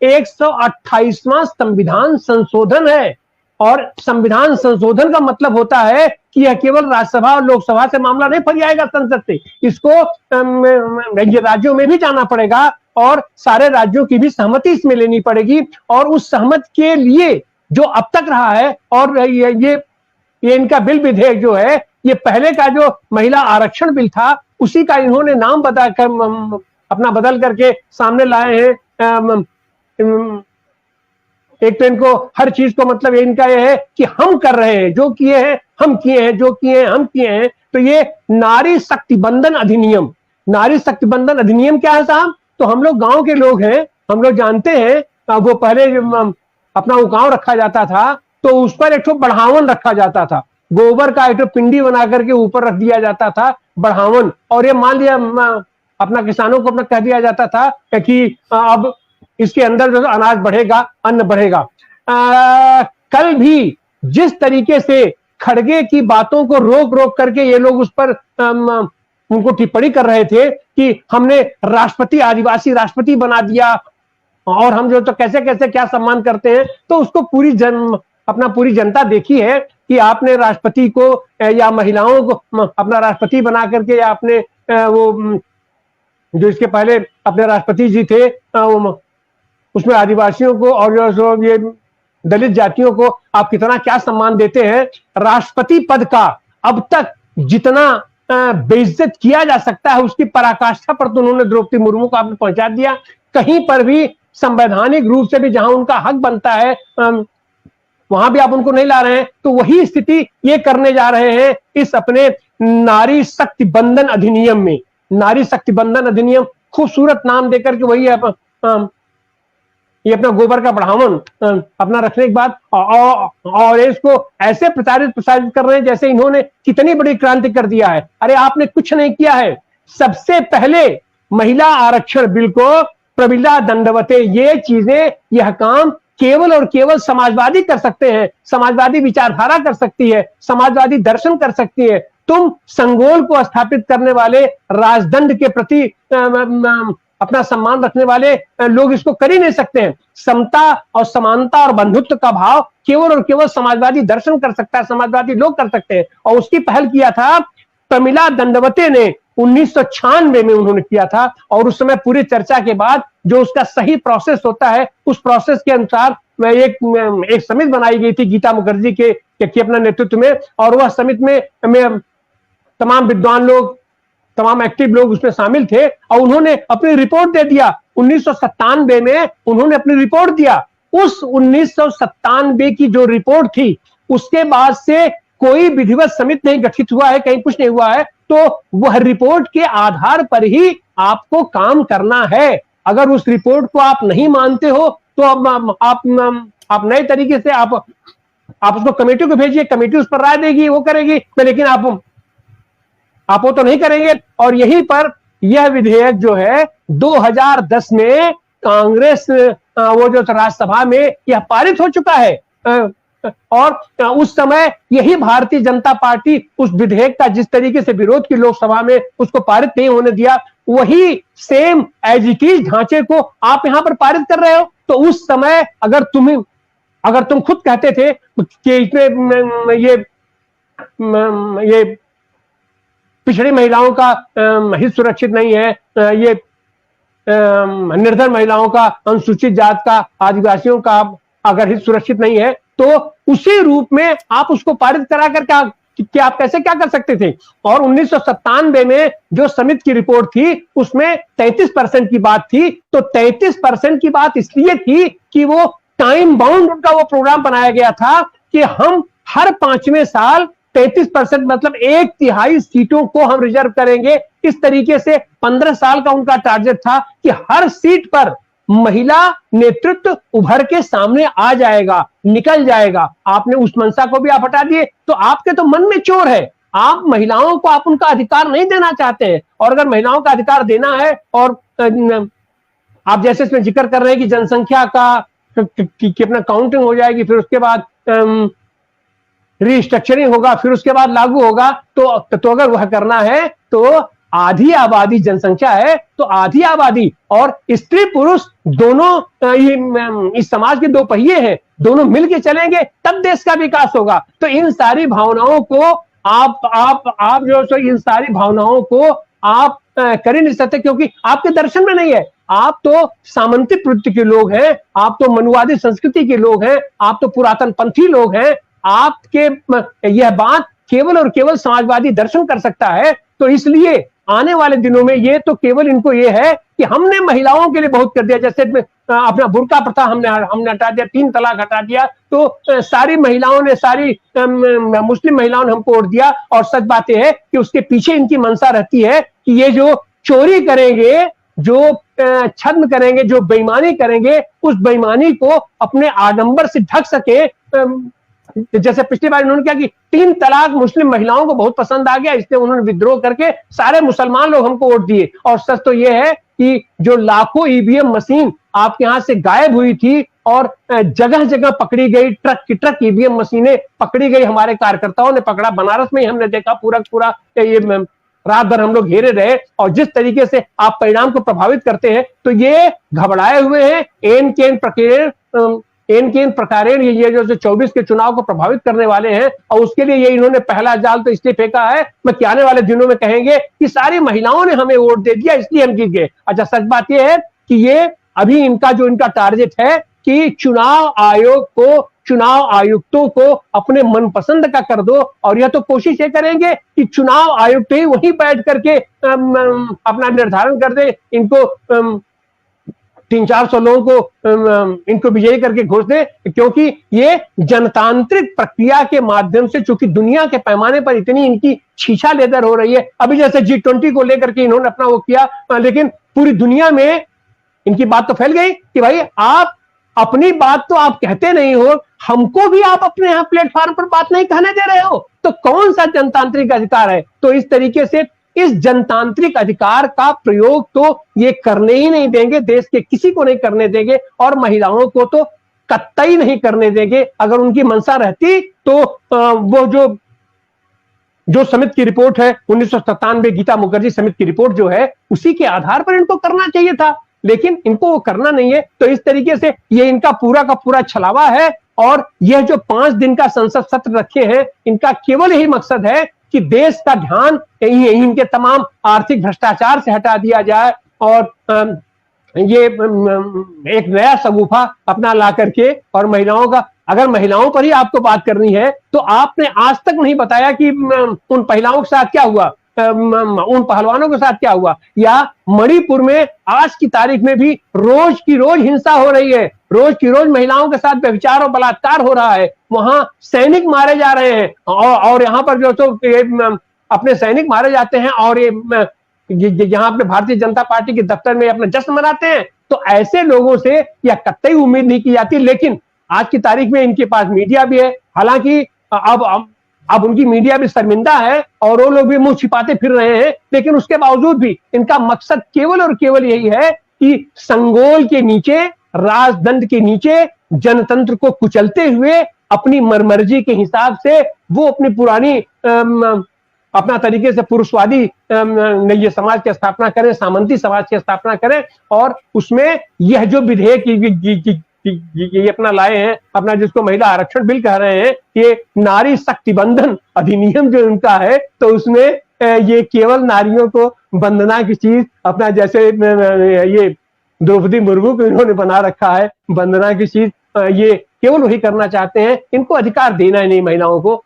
128वां संविधान संशोधन है। और संविधान संशोधन का मतलब होता है कि यह केवल राज्यसभा और लोकसभा से मामला नहीं फल जाएगा संसद से, इसको राज्यों में भी जाना पड़ेगा और सारे राज्यों की भी सहमति इसमें लेनी पड़ेगी। और उस सहमत के लिए जो अब तक रहा है, और ये इनका बिल विधेयक जो है, ये पहले का जो महिला आरक्षण बिल था उसी का इन्होंने नाम अपना बदल करके सामने लाए हैं। एक तो इनको हर चीज को मतलब इनका ये है कि हम कर रहे हैं, जो किए हैं हम किए हैं, जो किए हैं हम किए हैं। तो ये नारी शक्ति बंधन अधिनियम, नारी शक्ति बंधन अधिनियम क्या है साहब? तो हम लोग गांव के लोग हैं, हम लोग जानते हैं, वो पहले अपना वो गांव रखा जाता था तो उस पर एक बढ़ावन रखा जाता था, गोबर का एक पिंडी बना करके ऊपर रख दिया जाता था बढ़ावन। और ये मान लिया अपना किसानों को अपना कह दिया जाता था कि अब इसके अंदर जो अनाज बढ़ेगा, अन्न बढ़ेगा। कल भी जिस तरीके से खड़गे की बातों को रोक रोक करके ये लोग उस पर उनको टिप्पणी कर रहे थे कि हमने राष्ट्रपति, आदिवासी राष्ट्रपति बना दिया और हम जो तो कैसे कैसे क्या सम्मान करते हैं, तो उसको पूरी जनता देखी है कि आपने राष्ट्रपति को या महिलाओं को अपना राष्ट्रपति बना करके, या आपने वो जो इसके पहले अपने राष्ट्रपति जी थे उसमें आदिवासियों को और जो ये दलित जातियों को आप कितना क्या सम्मान देते हैं। राष्ट्रपति पद का अब तक जितना बेइज्जत किया जा सकता है उसकी पराकाष्ठा पर तो उन्होंने द्रौपदी मुर्मू को आपने पहुंचा दिया। कहीं पर भी संवैधानिक रूप से भी जहां उनका हक बनता है वहां भी आप उनको नहीं ला रहे हैं। तो वही स्थिति ये करने जा रहे हैं इस अपने नारी शक्ति बंधन अधिनियम में। नारी शक्ति बंधन अधिनियम खूबसूरत नाम देकर के वही ये अपना गोबर का बढ़ावन अपना रखने के बाद और इसको ऐसे प्रसारित कर रहे हैं जैसे इन्होंने कितनी बड़ी क्रांति कर दिया है। अरे आपने कुछ नहीं किया है। सबसे पहले महिला आरक्षण बिल को प्रमिला दंडवते, ये चीजें, यह काम केवल और केवल समाजवादी कर सकते हैं, समाजवादी विचारधारा कर सकती है, समाजवादी दर्शन कर सकती है। तुम संगोल को स्थापित करने वाले, राजदंड के प्रति अपना सम्मान रखने वाले लोग इसको कर ही नहीं सकते हैं। समता और समानता और बंधुत्व का भाव केवल और केवल समाजवादी दर्शन कर सकता है, समाजवादी लोग कर सकते हैं। और उसकी पहल किया था प्रमिला दंडवते ने 1996 में उन्होंने किया था। और उस समय पूरी चर्चा के बाद जो उसका सही प्रोसेस होता है, उस प्रोसेस के अनुसार एक समिति बनाई गई थी गीता मुखर्जी के अपना नेतृत्व में। और वह समिति में तमाम विद्वान लोग, तमाम एक्टिव लोग उसमें शामिल थे और उन्होंने अपनी रिपोर्ट दे दिया। 1997 में उन्होंने अपनी रिपोर्ट दिया। उस 1997 की जो रिपोर्ट थी उसके बाद से कोई विधिवत समिति नहीं गठित हुआ है, कहीं कुछ नहीं हुआ है। तो वह रिपोर्ट के आधार पर ही आपको काम करना है। अगर उस रिपोर्ट को आप नहीं मानते हो तो आप नए तरीके से आप उसको कमेटी को भेजिए, कमेटी उस पर राय देगी, वो करेगी, लेकिन आप वो तो नहीं करेंगे। और यहीं पर यह विधेयक जो है 2010 में कांग्रेस वो जो राज्यसभा में यह पारित हो चुका है। और उस समय यही भारतीय जनता पार्टी उस विधेयक का जिस तरीके से विरोध की लोकसभा में उसको पारित नहीं होने दिया, वही सेम एज इट इज ढांचे को आप यहां पर पारित कर रहे हो। तो उस समय अगर तुम खुद कहते थे कि इसमें ये पिछड़ी महिलाओं का हित सुरक्षित नहीं है, ये निर्धन महिलाओं का, अनुसूचित जात का, आदिवासियों का अगर हित सुरक्षित नहीं है, तो उसी रूप में आप उसको पारित करा कर क्या आप कैसे क्या कर सकते थे। और 1997 में जो समिति की रिपोर्ट थी उसमें 33% की बात थी। तो 33% की बात इसलिए थी कि वो टाइम बाउंड उनका वो प्रोग्राम बनाया गया था कि हम हर 5वें साल 33% मतलब 1/3 सीटों को हम रिजर्व करेंगे। इस तरीके से 15 साल का उनका टारगेट था कि हर सीट पर महिला नेतृत्व उभर के सामने आ जाएगा, निकल जाएगा। आपने उस मंशा को भी आप हटा दिए। तो आपके तो मन में चोर है, आप महिलाओं को आप उनका अधिकार नहीं देना चाहते हैं। और अगर महिलाओं का अधिकार देना है, और आप जैसे इसमें जिक्र कर रहे हैं कि जनसंख्या का कितना काउंटिंग हो जाएगी, फिर उसके बाद रीस्ट्रक्चरिंग होगा, फिर उसके बाद लागू होगा, तो अगर वह करना है तो आधी आबादी जनसंख्या है तो आधी आबादी और स्त्री पुरुष दोनों इस समाज के दो पहिए हैं, दोनों मिलके चलेंगे तब देश का विकास होगा। तो इन सारी भावनाओं को आप जो इन सारी भावनाओं को आप कर ही नहीं सकते, क्योंकि आपके दर्शन में नहीं है। आप तो सामंती प्रवृत्ति के लोग हैं, आप तो मनुवादी संस्कृति के लोग हैं, आप तो पुरातन पंथी लोग हैं। आपके यह बात केवल और केवल समाजवादी दर्शन कर सकता है। तो इसलिए आने वाले दिनों में ये तो केवल इनको ये है कि हमने महिलाओं के लिए बहुत कर दिया, जैसे अपना बुर्का प्रथा हमने हटा दिया, 3 तलाक हटा दिया, तो सारी महिलाओं ने, सारी मुस्लिम महिलाओं ने हमको वोट दिया। और सच बात यह है कि उसके पीछे इनकी मंशा रहती है कि ये जो चोरी करेंगे, जो छद्म करेंगे, जो बेईमानी करेंगे, उस बेईमानी को अपने आडंबर से ढक सके। जैसे पिछली बार इन्होंने क्या कि 3 तलाक मुस्लिम महिलाओं को बहुत पसंद आ गया, इसलिए उन्होंने विद्रोह करके सारे मुसलमान लोग हमको वोट दिए। और सच तो यह है कि जो लाखों ईवीएम मशीन आपके यहां से गायब हुई थी और जगह जगह पकड़ी गई, ट्रक की ट्रक ईवीएम मशीनें पकड़ी गई, हमारे कार्यकर्ताओं ने पकड़ा। बनारस में ही हमने देखा पूरा ये रात भर हम लोग घेरे रहे। और जिस तरीके से आप परिणाम को प्रभावित करते हैं, तो ये घबराए हुए हैं। एन के इन प्रकारेण ये जो 24 के चुनाव को प्रभावित करने वाले हैं, और उसके लिए ये इन्होंने पहला जाल तो इसलिए फेंका है मैं कि आने वाले दिनों में कहेंगे कि सारी महिलाओं ने हमें वोट दे दिया इसलिए हम जीत गए। अच्छा, सच बात यह है कि ये अभी इनका टारगेट है कि चुनाव आयुक्तों को अपने मनपसंद का कर दो। और यह तो कोशिश ये करेंगे कि चुनाव आयुक्त ही वहीं बैठ करके अपना निर्धारण कर दे, इनको 300-400 लोगों को इनको विजयी करके घोष दे। क्योंकि ये जनतांत्रिक प्रक्रिया के माध्यम से, चूंकि दुनिया के पैमाने पर इतनी इनकी छीछा लेदर हो रही है, अभी जैसे G20 को लेकर के इन्होंने अपना वो किया, लेकिन पूरी दुनिया में इनकी बात तो फैल गई कि भाई आप अपनी बात तो आप कहते नहीं हो, हमको भी आप अपने यहां प्लेटफॉर्म पर बात नहीं कहने दे रहे हो, तो कौन सा जनतांत्रिक अधिकार है। तो इस तरीके से इस जनतांत्रिक अधिकार का प्रयोग तो ये करने ही नहीं देंगे, देश के किसी को नहीं करने देंगे, और महिलाओं को तो कतई नहीं करने देंगे। अगर उनकी मंशा रहती तो वो जो समिति की रिपोर्ट है 1997 गीता मुखर्जी समिति की रिपोर्ट जो है, उसी के आधार पर इनको करना चाहिए था, लेकिन इनको वो करना नहीं है। तो इस तरीके से ये इनका पूरा का पूरा छलावा है। और यह जो 5 दिन का संसद सत्र रखे हैं, इनका केवल यही मकसद है कि देश का ध्यान इनके तमाम आर्थिक भ्रष्टाचार से हटा दिया जाए, और ये एक नया सगुफा अपना ला करके, और महिलाओं का, अगर महिलाओं पर ही आपको बात करनी है तो आपने आज तक नहीं बताया कि उन महिलाओं के साथ क्या हुआ, उन पहलवानों के साथ क्या हुआ, या मणिपुर में आज की तारीख में भी रोज की रोज हिंसा हो रही है, रोज की रोज महिलाओं के साथ व्यभिचार और बलात्कार हो रहा है, वहां सैनिक मारे जा रहे हैं, और यहाँ पर जो तो अपने सैनिक मारे जाते हैं, और ये यहाँ अपने भारतीय जनता पार्टी के दफ्तर में अपना जश्न मनाते हैं। तो ऐसे लोगों से यह कतई उम्मीद नहीं की जाती। लेकिन आज की तारीख में इनके पास मीडिया भी है, हालांकि अब उनकी मीडिया भी शर्मिंदा है और वो लोग भी मुंह छिपाते फिर रहे हैं, लेकिन उसके बावजूद भी इनका मकसद केवल और केवल यही है कि संगोल के नीचे, राजदंड के नीचे जनतंत्र को कुचलते हुए अपनी मर्जी के हिसाब से वो अपनी पुरानी अपना तरीके से पुरुषवादी ये समाज की स्थापना करें, सामंती समाज की स्थापना करें। और उसमें यह जो विधेयक ये अपना लाए हैं, अपना जिसको महिला आरक्षण बिल कह रहे हैं, ये नारी शक्ति बंधन अधिनियम जो इनका है, तो उसमें ये केवल नारियों को वंदना की चीज, अपना जैसे ये द्रौपदी मुर्मू को इन्होंने बना रखा है वंदना की चीज, ये केवल वही करना चाहते हैं। इनको अधिकार देना ही नहीं महिलाओं को,